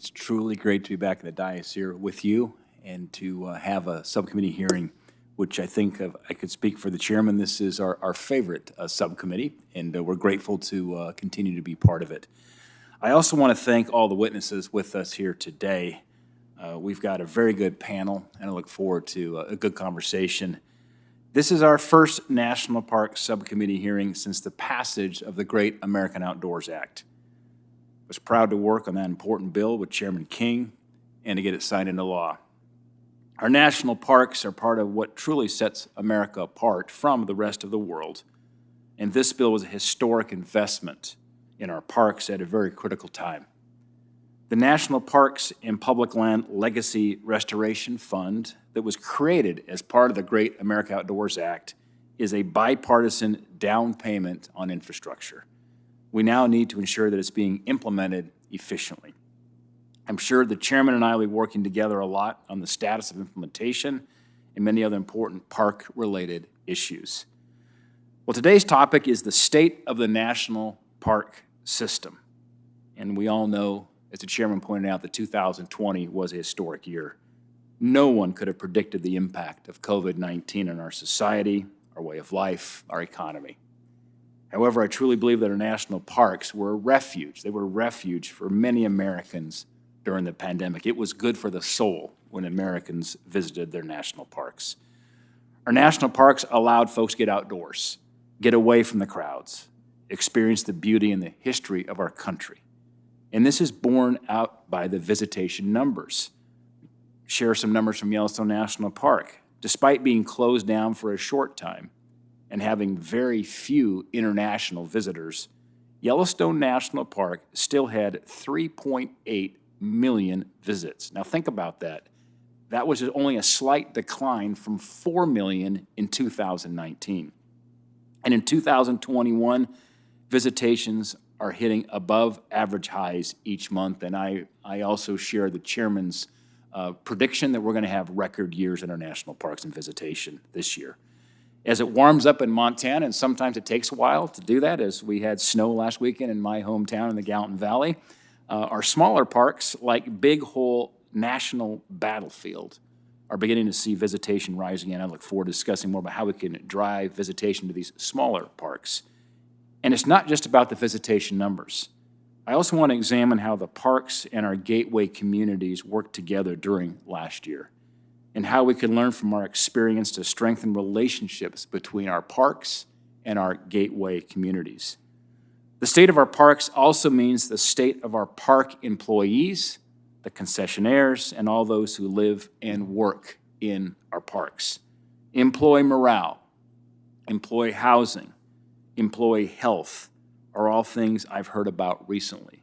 It's truly great to be back in the dais here with you and to have a subcommittee hearing, which I think I could speak for the chairman. This is our favorite subcommittee, and we're grateful to continue to be part of it. I also want to thank all the witnesses with us here today. We've got a very good panel, and I look forward to a good conversation. This is our first National Parks Subcommittee hearing since the passage of the Great American Outdoors Act. I was proud to work on that important bill with Chairman King and to get it signed into law. Our national parks are part of what truly sets America apart from the rest of the world, and this bill was a historic investment in our parks at a very critical time. The National Parks and Public Land Legacy Restoration Fund that was created as part of the Great America Outdoors Act is a bipartisan down payment on infrastructure. We now need to ensure that it's being implemented efficiently. I'm sure the chairman and I will be working together a lot on the status of implementation and many other important park-related issues. Well, today's topic is the state of the national park system. And we all know, as the chairman pointed out, that 2020 was a historic year. No one could have predicted the impact of COVID-19 on our society, our way of life, our economy. However, I truly believe that our national parks were a refuge. They were a refuge for many Americans during the pandemic. It was good for the soul when Americans visited their national parks. Our national parks allowed folks to get outdoors, get away from the crowds, experience the beauty and the history of our country. And this is borne out by the visitation numbers. Share some numbers from Yellowstone National Park. Despite being closed down for a short time and having very few international visitors, Yellowstone National Park still had 3.8 million visits. Now think about that. That was only a slight decline from 4 million in 2019. And in 2021, visitations are hitting above average highs each month, and I also share the chairman's prediction that we're going to have record years in our national parks and visitation this year. As it warms up in Montana, and sometimes it takes a while to do that, as we had snow last weekend in my hometown in the Gallatin Valley, our smaller parks, like Big Hole National Battlefield, are beginning to see visitation rising, and I look forward to discussing more about how we can drive visitation to these smaller parks. And it's not just about the visitation numbers. I also want to examine how the parks and our gateway communities worked together during last year, and how we can learn from our experience to strengthen relationships between our parks and our gateway communities. The state of our parks also means the state of our park employees, the concessionaires, and all those who live and work in our parks. Employee morale, employee housing, employee health are all things I've heard about recently.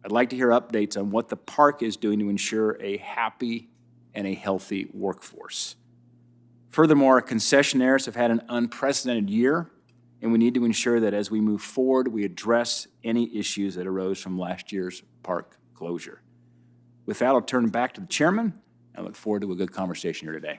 I'd like to hear updates on what the park is doing to ensure a happy and a healthy workforce. Furthermore, concessionaires have had an unprecedented year, and we need to ensure that as we move forward, we address any issues that arose from last year's park closure. With that, I'll turn it back to the chairman. I look forward to a good conversation here today.